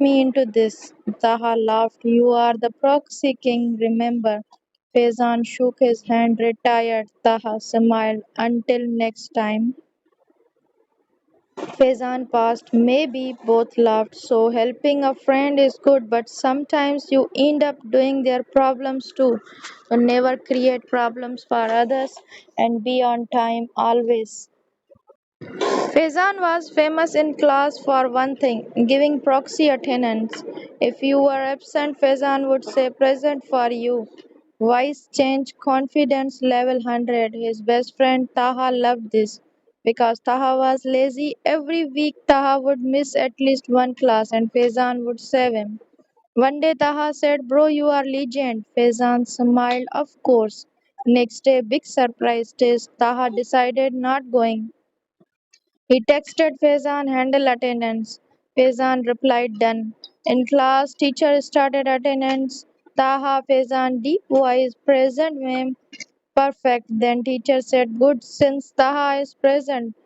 me into this. Taha laughed. You are the proxy king, remember. Faizan shook his hand, retired. Taha smiled. Until next time. Faizan paused. Maybe both laughed. So helping a friend is good, but sometimes you end up doing their problems too. So never create problems for others and be on time always. Faizan was famous in class for one thing, giving proxy attendance. If you were absent, Faizan would say present for you. Voice change, confidence level 100. His best friend Taha loved this. Because Taha was lazy, every week Taha would miss at least one class and Faizan would save him. One day Taha said, Bro, you are legend. Faizan smiled, of course. Next day, big surprise test. Taha decided not going. He texted Faizan, handle attendance. Faizan replied, done. In class, teacher started attendance. Taha, Faizan, deep voice, present ma'am. Perfect. Then teacher said, good, since Taha is present.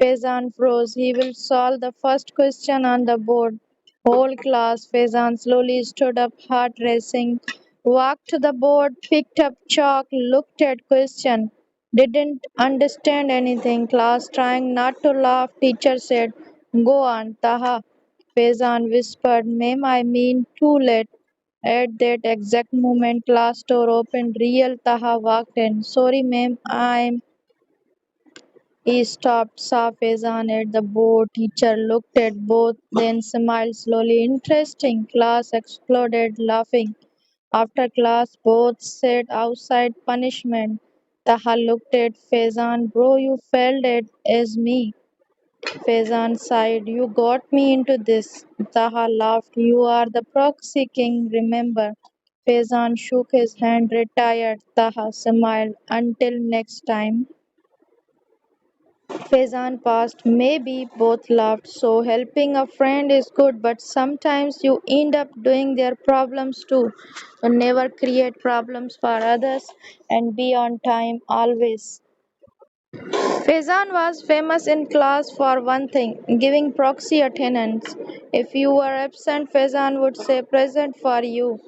Faizan froze. He will solve the first question on the board. Whole class, Faizan slowly stood up, heart racing, walked to the board, picked up chalk, looked at question. Didn't understand anything. Class trying not to laugh. Teacher said, go on, Taha. Faizan whispered, ma'am, I mean too late. At that exact moment, class door opened. Real Taha walked in. Sorry, ma'am, I'm he stopped, saw Faizan at the board. Teacher looked at both, then smiled slowly. Interesting. Class exploded laughing. After class, both sat outside punishment. Taha looked at Faizan. Bro, you failed it as me. Faizan sighed. You got me into this. Taha laughed. You are the proxy king, remember. Faizan shook his hand, retired. Taha smiled. Until next time. Faizan paused. Maybe both laughed. So helping a friend is good, but sometimes you end up doing their problems too. So never create problems for others and be on time always. Faizan was famous in class for one thing, giving proxy attendance. If you were absent, Faizan would say present for you.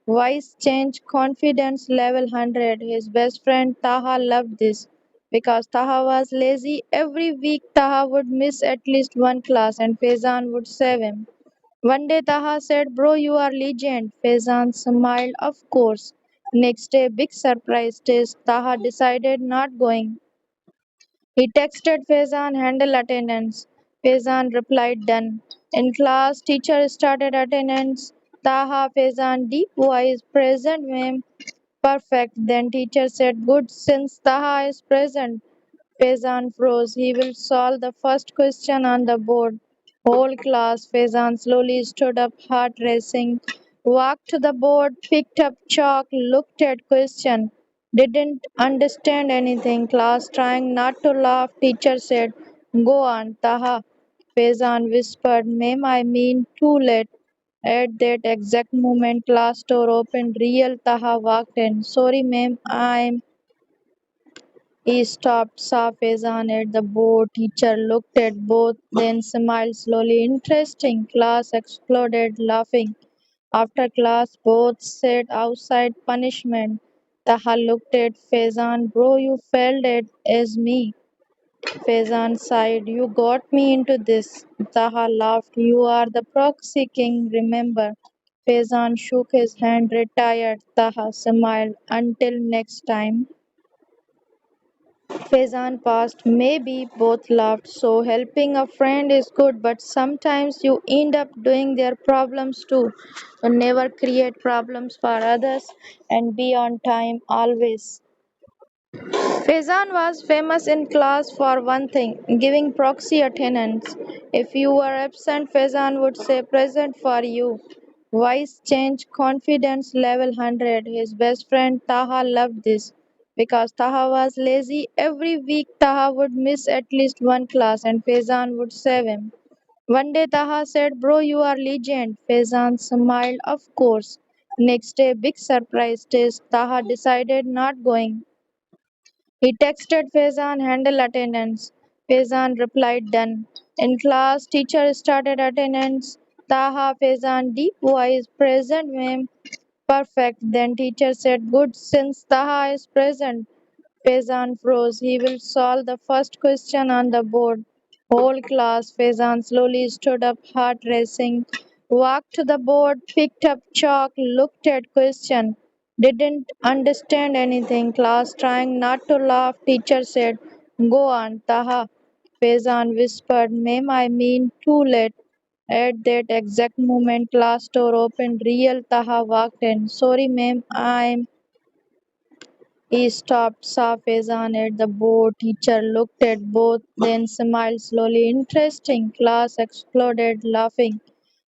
Voice change, confidence level 100. His best friend Taha loved this. Because Taha was lazy, every week Taha would miss at least one class and Faizan would save him. One day Taha said, Bro, you are legend. Faizan smiled, of course. Next day, big surprise test. Taha decided not going. He texted Faizan, handle attendance. Faizan replied, done. In class, teacher started attendance. Taha, Faizan, deep voice, present ma'am. Perfect. Then teacher said, good, since Taha is present. Faizan froze. He will solve the first question on the board. Whole class, Faizan slowly stood up, heart racing, walked to the board, picked up chalk, looked at question. Didn't understand anything. Class trying not to laugh. Teacher said, go on, Taha. Faizan whispered, ma'am, I mean too late. At that exact moment, class door opened. Real Taha walked in. Sorry, ma'am, I'm he stopped, saw Faizan at the board. Teacher looked at both, then smiled slowly. Interesting. Class exploded laughing. After class, both sat outside punishment. Taha looked at Faizan. Bro, you failed it as me. Faizan sighed. You got me into this. Taha laughed. You are the proxy king, remember. Faizan shook his hand, retired. Taha smiled. Until next time. Faizan paused. Maybe both laughed. So helping a friend is good, but sometimes you end up doing their problems too. So never create problems for others and be on time always. Faizan was famous in class for one thing, giving proxy attendance. If you were absent, Faizan would say present for you. Voice change, confidence level 100. His best friend Taha loved this. Because Taha was lazy, every week Taha would miss at least one class and Faizan would save him. One day Taha said, Bro, you are legend. Faizan smiled, of course. Next day, big surprise test. Taha decided not going. He texted Faizan, handle attendance. Faizan replied, done. In class, teacher started attendance. Taha Faizan deep voice present ma'am. Perfect. Then teacher said good since Taha is present. Faizan froze. He will solve the first question on the board. Whole class. Faizan slowly stood up, heart racing. Walked to the board, picked up chalk, looked at question. Didn't understand anything. Class trying not to laugh. Teacher said, go on, Taha. Faizan whispered, ma'am, I mean too late. At that exact moment, class door opened. Real Taha walked in. Sorry, ma'am, he stopped, saw Faizan at the board. Teacher looked at both, then smiled slowly. Interesting. Class exploded laughing.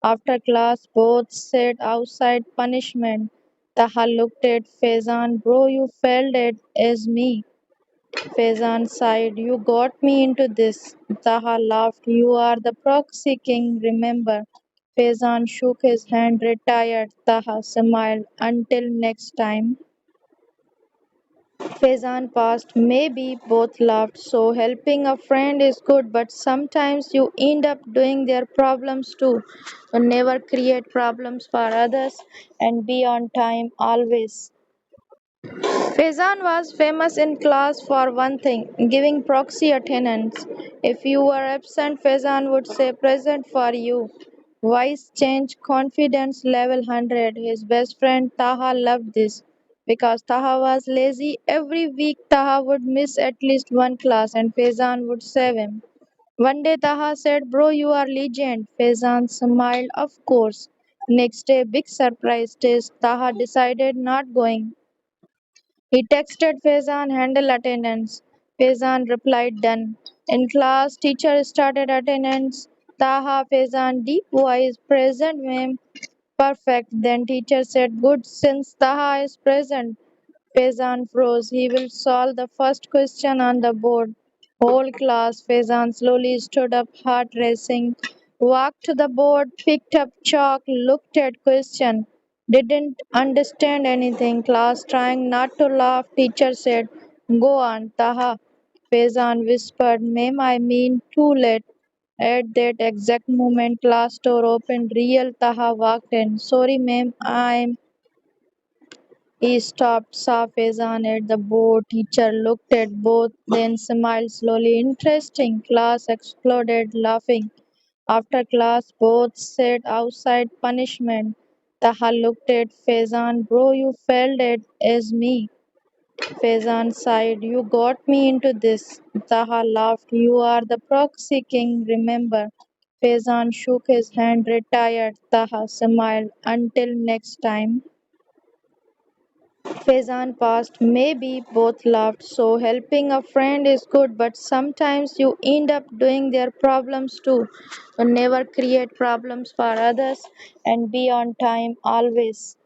After class, both sat outside punishment. Taha looked at Faizan. Bro, you failed it as me. Faizan sighed. You got me into this. Taha laughed. You are the proxy king, remember. Faizan shook his hand, retired. Taha smiled. Until next time. Faizan paused. Maybe both laughed. So helping a friend is good, but sometimes you end up doing their problems too. So never create problems for others and be on time always. Faizan was famous in class for one thing, giving proxy attendance. If you were absent, Faizan would say present for you. Voice change, confidence level 100. His best friend Taha loved this. Because Taha was lazy, every week Taha would miss at least one class and Faizan would save him. One day Taha said, Bro, you are legend. Faizan smiled, of course. Next day, big surprise test. Taha decided not going. He texted Faizan handle attendance. Faizan replied done. In class, teacher started attendance. Taha Faizan deep voice present ma'am. Perfect. Then teacher said good since Taha is present. Faizan froze. He will solve the first question on the board. Whole class. Faizan slowly stood up, heart racing. Walked to the board, picked up chalk, looked at question. Didn't understand anything. Class trying not to laugh. Teacher said, go on, Taha. Faizan whispered, ma'am, I mean too late. At that exact moment, class door opened. Real Taha walked in. Sorry, ma'am, he stopped, saw Faizan at the board. Teacher looked at both, then smiled slowly. Interesting. Class exploded laughing. After class, both sat outside punishment. Taha looked at Faizan. Bro, you failed it as me. Faizan sighed. You got me into this. Taha laughed. You are the proxy king, remember. Faizan shook his hand, retired. Taha smiled. Until next time. Faizan paused. Maybe both laughed. So helping a friend is good, but sometimes you end up doing their problems too. So never create problems for others and be on time always.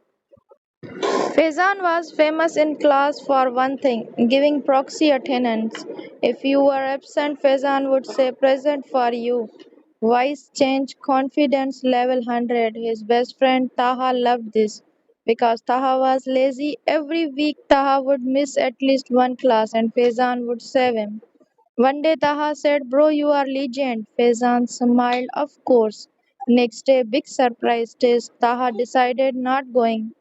Faizan was famous in class for one thing, giving proxy attendance. If you were absent, Faizan would say present for you. Voice change, confidence level 100. His best friend Taha loved this. Because Taha was lazy, every week Taha would miss at least one class and Faizan would save him. One day Taha said, Bro, you are legend. Faizan smiled, of course. Next day, big surprise test. Taha decided not going.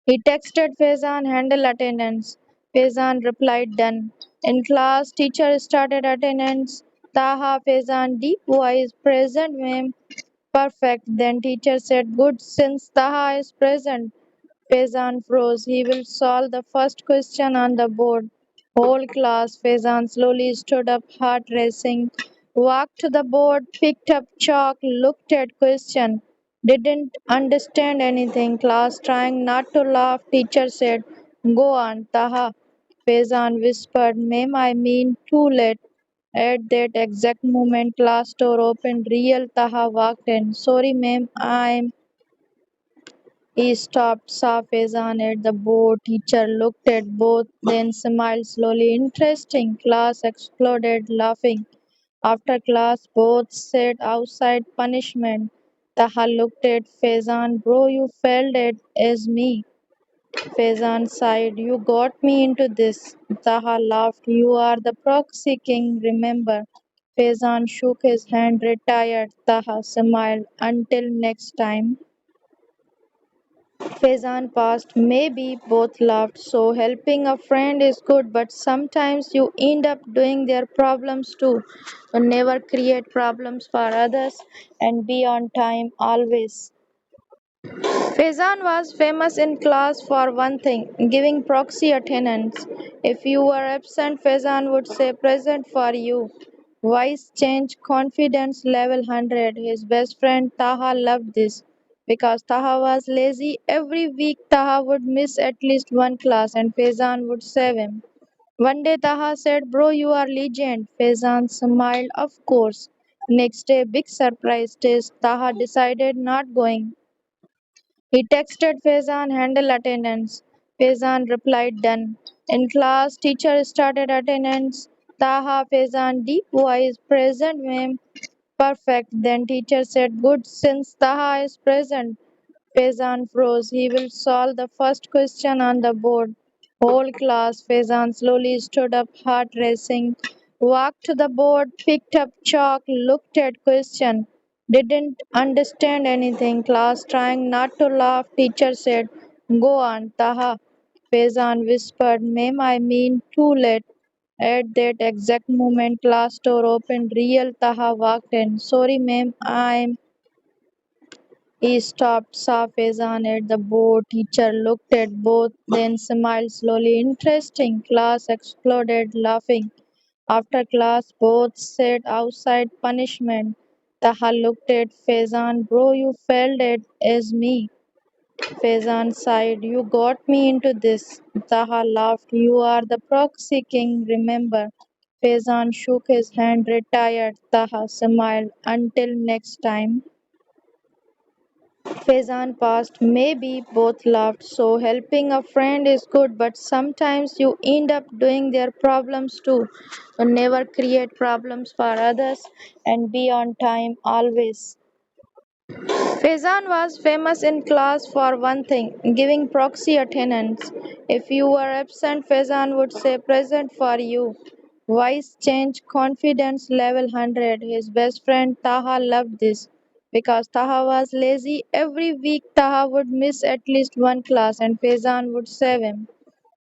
He texted Faizan handle attendance. Faizan replied done. In class, teacher started attendance. Taha Faizan deep voice present ma'am. Perfect. Then teacher said good since Taha is present. Faizan froze. He will solve the first question on the board. Whole class. Faizan slowly stood up, heart racing. Walked to the board, picked up chalk, looked at question. Didn't understand anything. Class trying not to laugh. Teacher said, go on, Taha. Faizan whispered, ma'am, I mean too late. At that exact moment, class door opened. Real Taha walked in. Sorry, ma'am, he stopped, saw Faizan at the board. Teacher looked at both, then smiled slowly. Interesting. Class exploded laughing. After class, both sat outside punishment. Taha looked at Faizan. Bro, you failed it as me. Faizan sighed. You got me into this. Taha laughed. You are the proxy king, remember. Faizan shook his hand, retired. Taha smiled. Until next time. Faizan paused. Maybe both laughed. So helping a friend is good, but sometimes you end up doing their problems too. So never create problems for others and be on time always. Faizan was famous in class for one thing, giving proxy attendance. If you were absent, Faizan would say present for you. Voice change, confidence level 100. His best friend Taha loved this. Because Taha was lazy, every week Taha would miss at least one class and Faizan would save him. One day Taha said, Bro, you are legend. Faizan smiled, of course. Next day, big surprise test. Taha decided not going. He texted Faizan handle attendance. Faizan replied done. In class, teacher started attendance. Taha Faizan deep voice present ma'am. Perfect. Then teacher said good since Taha is present. Faizan froze. He will solve the first question on the board. Whole class, Faizan slowly stood up, heart racing, walked to the board, picked up chalk, looked at question. Didn't understand anything. Class trying not to laugh. Teacher said, Go on, Taha. Faizan whispered, Ma'am, I mean too late. At that exact moment, class door opened. Real Taha walked in. Sorry, ma'am, I'm he stopped, saw Faizan at the board. Teacher looked at both, then smiled slowly. Interesting. Class exploded laughing. After class, both sat outside punishment. Taha looked at Faizan. Bro, you failed it as me. Faizan sighed. You got me into this. Taha laughed. You are the proxy king, remember. Faizan shook his hand, retired. Taha smiled. Until next time. Faizan paused. Maybe both laughed. So helping a friend is good, but sometimes you end up doing their problems too. So never create problems for others and be on time always. Faizan was famous in class for one thing, giving proxy attendance. If you were absent, Faizan would say present for you. Voice change, confidence level 100. His best friend Taha loved this. Because Taha was lazy, every week Taha would miss at least one class and Faizan would save him.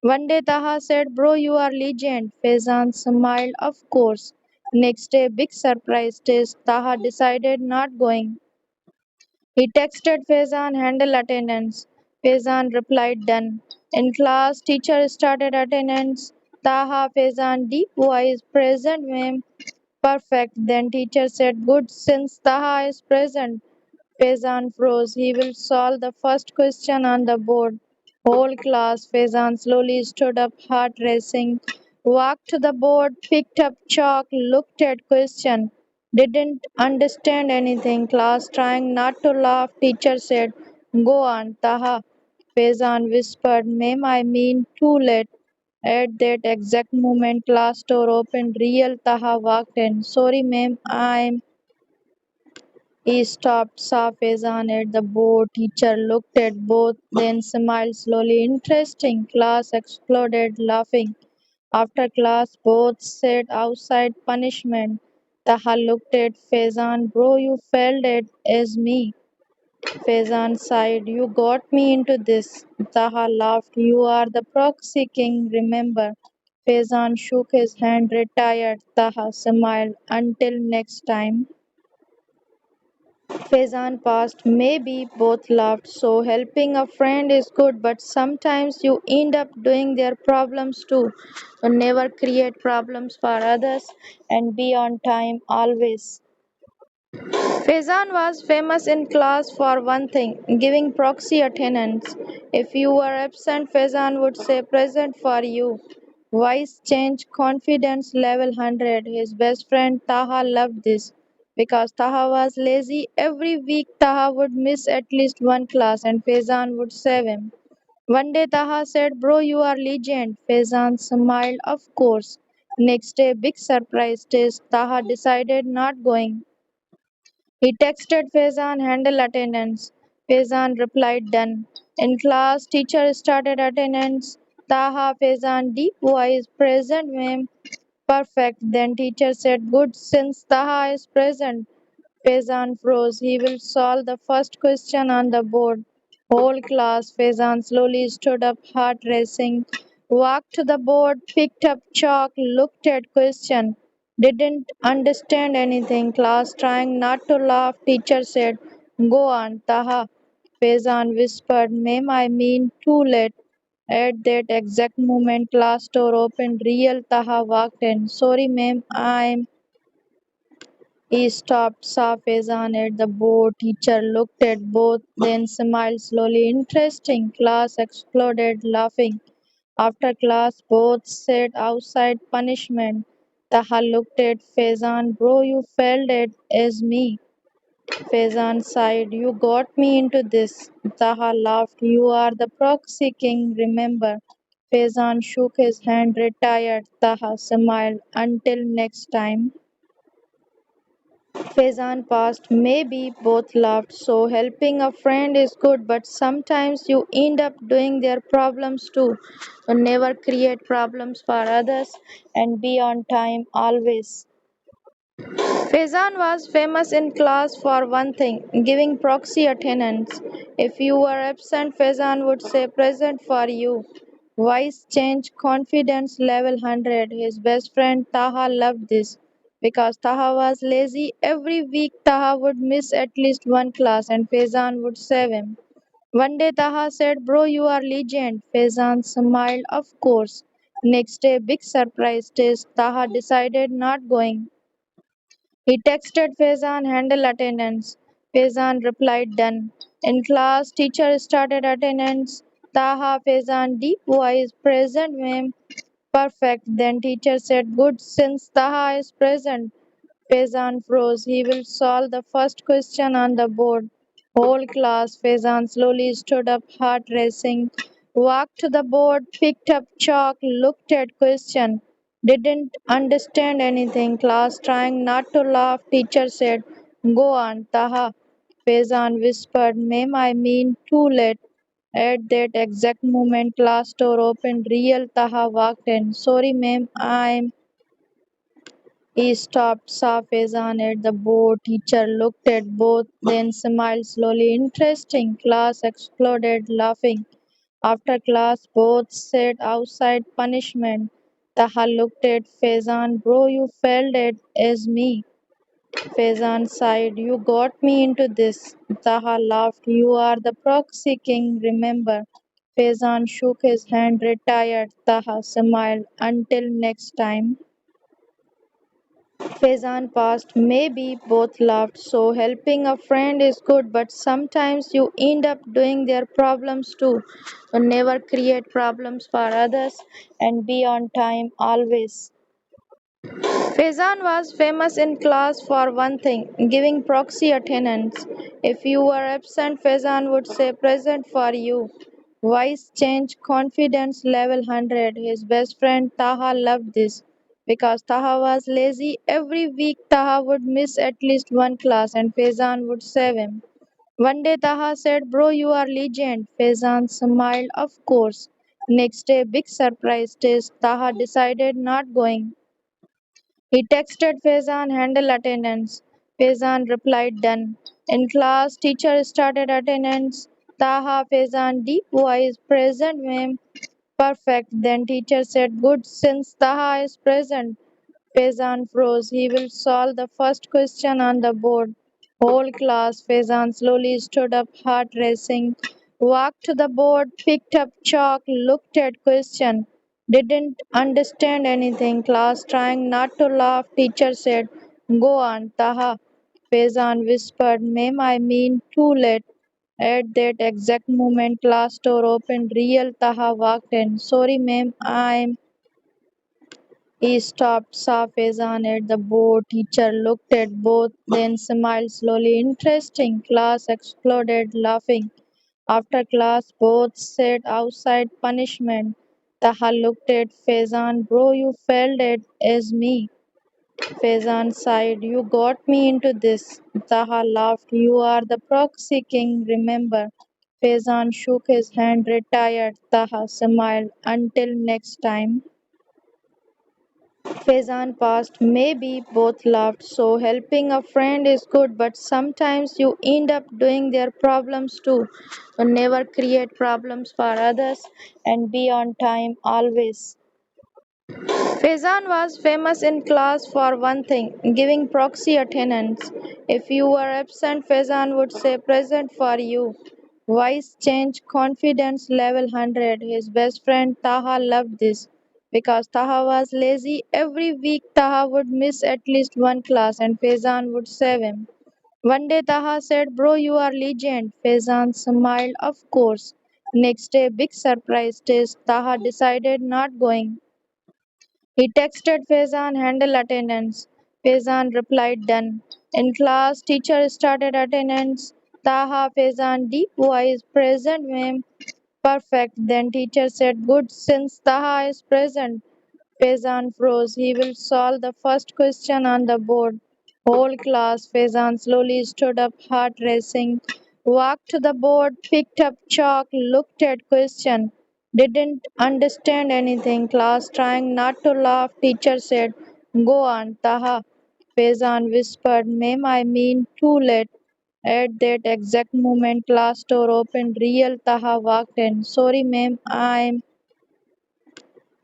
One day Taha said, Bro, you are legend. Faizan smiled, of course. Next day, big surprise test. Taha decided not going. He texted Faizan handle attendance. Faizan replied done. In class, teacher started attendance. Taha Faizan deep voice present ma'am. Perfect. Then teacher said good since Taha is present. Faizan froze. He will solve the first question on the board. Whole class, Faizan slowly stood up, heart racing, walked to the board, picked up chalk, looked at question. Didn't understand anything. Class trying not to laugh. Teacher said, Go on, Taha. Faizan whispered, Ma'am, I mean too late. At that exact moment, class door opened. Real Taha walked in. Sorry, ma'am, I'm he stopped, saw Faizan at the board. Teacher looked at both, then smiled slowly. Interesting. Class exploded laughing. After class, both sat outside punishment. Taha looked at Faizan. Bro, you failed it as me. Faizan sighed. You got me into this. Taha laughed. You are the proxy king, remember. Faizan shook his hand, retired. Taha smiled. Until next time. Faizan paused. Maybe both laughed. So helping a friend is good, but sometimes you end up doing their problems too. So never create problems for others and be on time always. Faizan was famous in class for one thing, giving proxy attendance. If you were absent, Faizan would say present for you. Voice change, confidence level 100. His best friend Taha loved this. Because Taha was lazy, every week Taha would miss at least one class and Faizan would save him. One day Taha said, Bro, you are legend. Faizan smiled, of course. Next day, big surprise test. Taha decided not going. He texted Faizan handle attendance. Faizan replied done. In class, teacher started attendance. Taha Faizan deep voice present ma'am. Perfect. Then teacher said, good, since Taha is present. Faizan froze. He will solve the first question on the board. Whole class. Faizan slowly stood up, heart racing, walked to the board, picked up chalk, looked at question. Didn't understand anything. Class trying not to laugh. Teacher said, go on, Taha. Faizan whispered, ma'am, I mean too late. At that exact moment, class door opened. Real Taha walked in. Sorry, ma'am, I'm. He stopped, saw Faizan at the board. Teacher looked at both, then smiled slowly. Interesting. Class exploded laughing. After class, both sat outside punishment. Taha looked at Faizan. Bro, you failed it as me. Faizan sighed. You got me into this. Taha laughed. You are the proxy king, remember. Faizan shook his hand, retired. Taha smiled. Until next time. Faizan paused. Maybe both laughed. So helping a friend is good, but sometimes you end up doing their problems too. So never create problems for others and be on time always. Faizan was famous in class for one thing, giving proxy attendance. If you were absent, Faizan would say present for you. Voice change, confidence level 100. His best friend Taha loved this. Because Taha was lazy, every week Taha would miss at least one class and Faizan would save him. One day Taha said, bro, you are legend. Faizan smiled, of course. Next day, big surprise test. Taha decided not going. He texted Faizan, handle attendance. Faizan replied, done. In class, teacher started attendance. Taha, Faizan, deep voice, present, ma'am. Perfect. Then teacher said, good, since Taha is present. Faizan froze. He will solve the first question on the board. Whole class. Faizan slowly stood up, heart racing, walked to the board, picked up chalk, looked at question. Didn't understand anything. Class trying not to laugh. Teacher said, go on, Taha. Faizan whispered, ma'am, I mean too late. At that exact moment, class door opened. Real Taha walked in. Sorry, ma'am, I'm. He stopped, saw Faizan at the board. Teacher looked at both, then smiled slowly. Interesting. Class exploded laughing. After class, both sat outside punishment. Taha looked at Faizan. Bro, you failed it as me. Faizan sighed. You got me into this. Taha laughed. You are the proxy king, remember. Faizan shook his hand, retired. Taha smiled. Until next time. Faizan paused. Maybe both laughed. So helping a friend is good, but sometimes you end up doing their problems too. So never create problems for others and be on time always. Faizan was famous in class for one thing, giving proxy attendance. If you were absent, Faizan would say present for you. Voice change, confidence level 100. His best friend Taha loved this. Because Taha was lazy, every week Taha would miss at least one class and Faizan would save him. One day Taha said, bro, you are legend. Faizan smiled, of course. Next day, big surprise test. Taha decided not going. He texted Faizan, handle attendance. Faizan replied, done. In class, teacher started attendance. Taha, Faizan, deep voice, present, ma'am. Perfect. Then teacher said, good, since Taha is present. Faizan froze. He will solve the first question on the board. Whole class. Faizan slowly stood up, heart racing, walked to the board, picked up chalk, looked at question. Didn't understand anything. Class trying not to laugh. Teacher said, go on, Taha. Faizan whispered, ma'am, I mean too late. At that exact moment, class door opened. Real Taha walked in. Sorry, ma'am, I'm. He stopped, saw Faizan at the board. Teacher looked at both, then smiled slowly. Interesting. Class exploded laughing. After class, both sat outside punishment. Taha looked at Faizan. Bro, you failed it as me. Faizan sighed. You got me into this. Taha laughed. You are the proxy king, remember. Faizan shook his hand, retired. Taha smiled. Until next time. Faizan passed. Maybe both laughed. So helping a friend is good, but sometimes you end up doing their problems too. Never create problems for others and be on time always. Faizan was famous in class for one thing, giving proxy attendance. If you were absent, Faizan would say present for you. Voice change, confidence level 100. His best friend Taha loved this. Because Taha was lazy, every week Taha would miss at least one class and Faizan would save him. One day Taha said, Bro, you are legend. Faizan smiled, of course. Next day, big surprise test. Taha decided not going. He texted Faizan handle attendance. Faizan replied done. In class, teacher started attendance. Taha Faizan deep voice present ma'am. Perfect. Then teacher said good since Taha is present. Faizan froze. He will solve the first question on the board. Whole class, Faizan slowly stood up, heart racing, walked to the board, picked up chalk, looked at question. Didn't understand anything. Class trying not to laugh. Teacher said, Go on, Taha. Faizan whispered, Ma'am, I mean too late. At that exact moment, class door opened. Real Taha walked in. Sorry, ma'am, I'm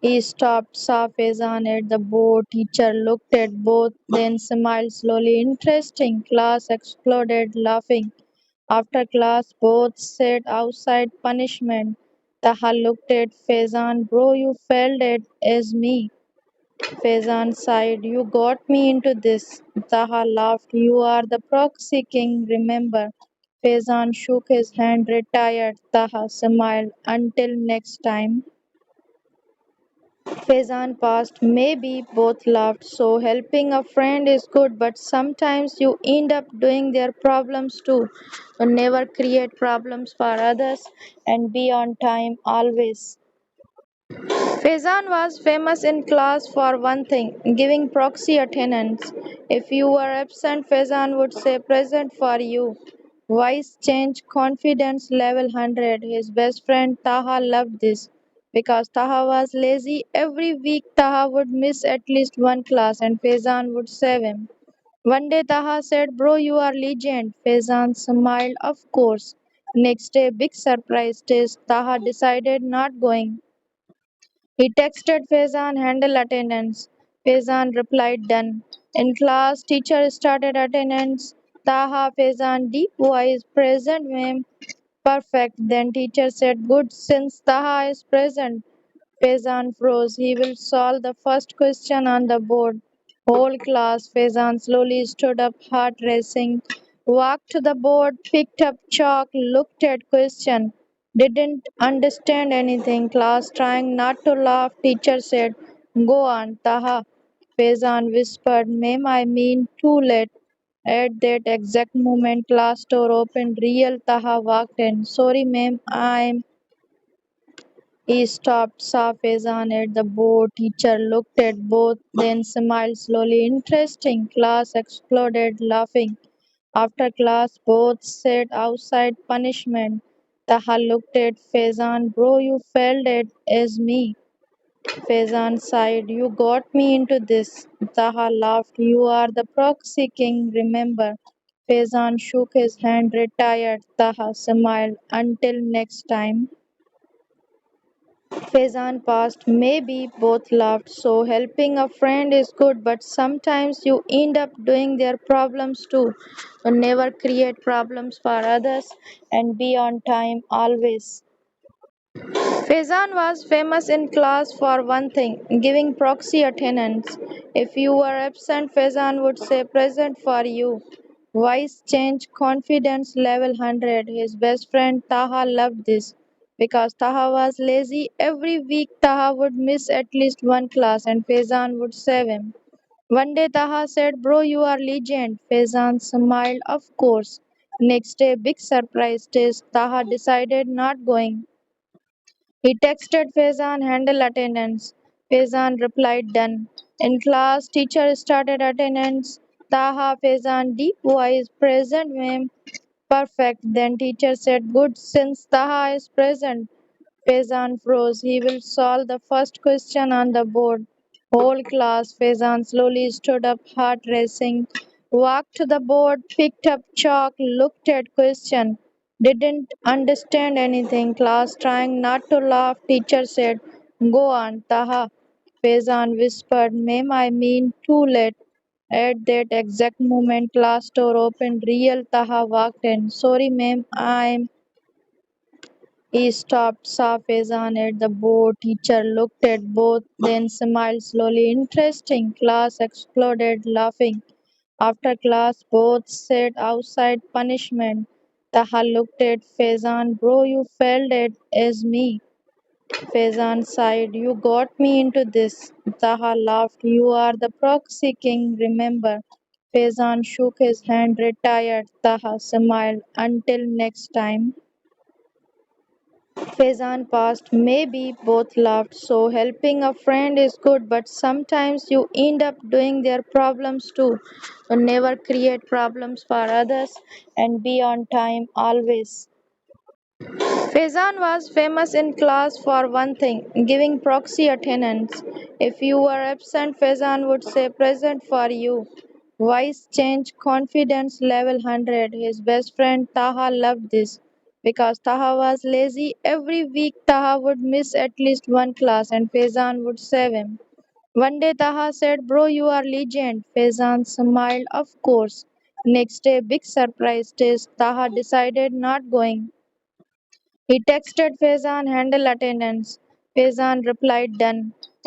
he stopped, saw Faizan at the board. Teacher looked at both, then smiled slowly. Interesting. Class exploded laughing. After class, both sat outside punishment. Taha looked at Faizan. Bro, you failed it as me. Faizan sighed. You got me into this. Taha laughed. You are the proxy king, remember. Faizan shook his hand, retired. Taha smiled. Until next time. Faizan passed. Maybe both laughed. So helping a friend is good, but sometimes you end up doing their problems too. Never create problems for others and be on time always. Faizan was famous in class for one thing, giving proxy attendance. If you were absent, Faizan would say present for you. Voice change, confidence level 100. His best friend Taha loved this. Because Taha was lazy, every week Taha would miss at least one class and Faizan would save him. One day Taha said, Bro, you are legend. Faizan smiled, of course. Next day, big surprise test. Taha decided not going. He texted Faizan handle attendance. Faizan replied done. In class, teacher started attendance. Taha Faizan deep voice present ma'am. Perfect. Then teacher said good since Taha is present. Faizan froze. He will solve the first question on the board. Whole class, Faizan slowly stood up, heart racing, walked to the board, picked up chalk, looked at question. Didn't understand anything. Class trying not to laugh. Teacher said, Go on, Taha. Faizan whispered, Ma'am, I mean too late. At that exact moment, class door opened. Real Taha walked in. Sorry, ma'am, I'm he stopped, saw Faizan at the board. Teacher looked at both, then smiled slowly. Interesting. Class exploded laughing. After class, both sat outside punishment. Taha looked at Faizan. Bro, you failed it as me. Faizan sighed. You got me into this. Taha laughed. You are the proxy king, remember. Faizan shook his hand, retired. Taha smiled. Until next time. Faizan passed. Maybe both laughed. So helping a friend is good, but sometimes you end up doing their problems too. Never create problems for others and be on time always. Faizan was famous in class for one thing, giving proxy attendance. If you were absent, Faizan would say present for you. Voice change, confidence level 100. His best friend Taha loved this. Because Taha was lazy, every week Taha would miss at least one class and Faizan would save him. One day Taha said, Bro, you are legend. Faizan smiled, of course. Next day, big surprise test. Taha decided not going. He texted Faizan handle attendance. Faizan replied done. In class, teacher started attendance. Taha Faizan deep voice present ma'am. Perfect. Then teacher said good since Taha is present. Faizan froze. He will solve the first question on the board. Whole class, Faizan slowly stood up, heart racing, walked to the board, picked up chalk, looked at question. Didn't understand anything. Class trying not to laugh. Teacher said, "Go on, Taha." Faizan whispered, "Ma'am, I mean too late." At that exact moment, class door opened. Real Taha walked in. "Sorry, ma'am, I'm..." He stopped, saw Faizan at the board. Teacher looked at both, then smiled slowly. Interesting. Class exploded laughing. After class, both sat outside punishment. Taha looked at Faizan. "Bro, you failed it as me." Faizan sighed. "You got me into this." Taha laughed. "You are the proxy king, remember." Faizan shook his hand, retired. Taha smiled. "Until next time." Faizan paused. Maybe both laughed. So helping a friend is good, but sometimes you end up doing their problems too. So never create problems for others and be on time always. Faizan was famous in class for one thing, giving proxy attendance. If you were absent, Faizan would say present for you. Voice change, confidence level 100. His best friend Taha loved this. Because Taha was lazy, every week Taha would miss at least one class and Faizan would save him. One day Taha said, "Bro, you are legend." Faizan smiled, "Of course." Next day, big surprise test. Taha decided not going. He texted Faizan, "Handle attendance." Faizan replied, "Done."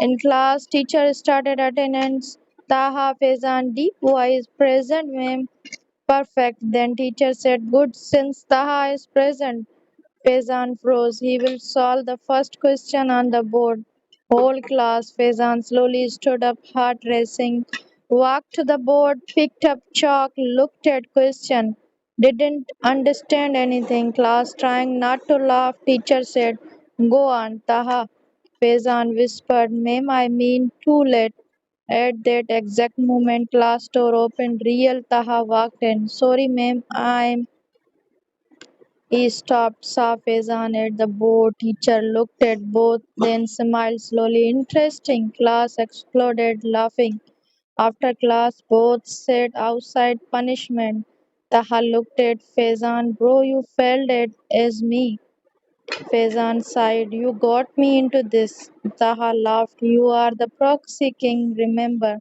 In class, teacher started attendance. Taha, Faizan, deep voice, "Present, ma'am." Perfect. Then teacher said, "Good, since Taha is present." Faizan froze. He will solve the first question on the board. Whole class, Faizan slowly stood up, heart racing, walked to the board, picked up chalk, looked at question. Didn't understand anything. Class trying not to laugh. Teacher said, "Go on, Taha." Faizan whispered, "Ma'am, I mean too late." At that exact moment, class door opened. Real Taha walked in. "Sorry, ma'am, I'm..." He stopped, saw Faizan at the board. Teacher looked at both, then smiled slowly. Interesting. Class exploded laughing. After class, both sat outside punishment. Taha looked at Faizan. "Bro, you failed it as me." Faizan sighed. "You got me into this." Taha laughed. "You are the proxy king, remember."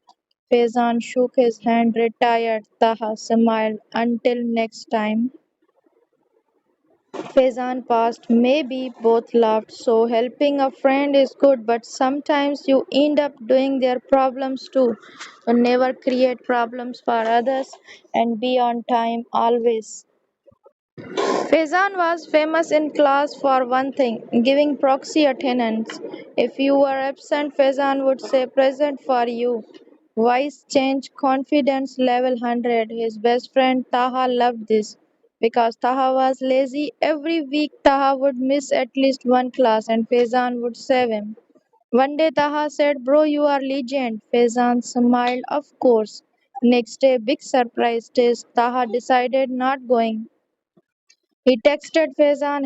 Faizan shook his hand, retired. Taha smiled. "Until next time." Faizan paused. Maybe both laughed. So helping a friend is good, but sometimes you end up doing their problems too. So never create problems for others and be on time always. Faizan was famous in class for one thing, giving proxy attendance. If you were absent, Faizan would say present for you. Voice change, confidence level 100. His best friend Taha loved this. Because Taha was lazy, every week Taha would miss at least one class and Faizan would save him. One day Taha said, "Bro, you are legend." Faizan smiled, "Of course." Next day, big surprise test. Taha decided not going. He texted Faizan,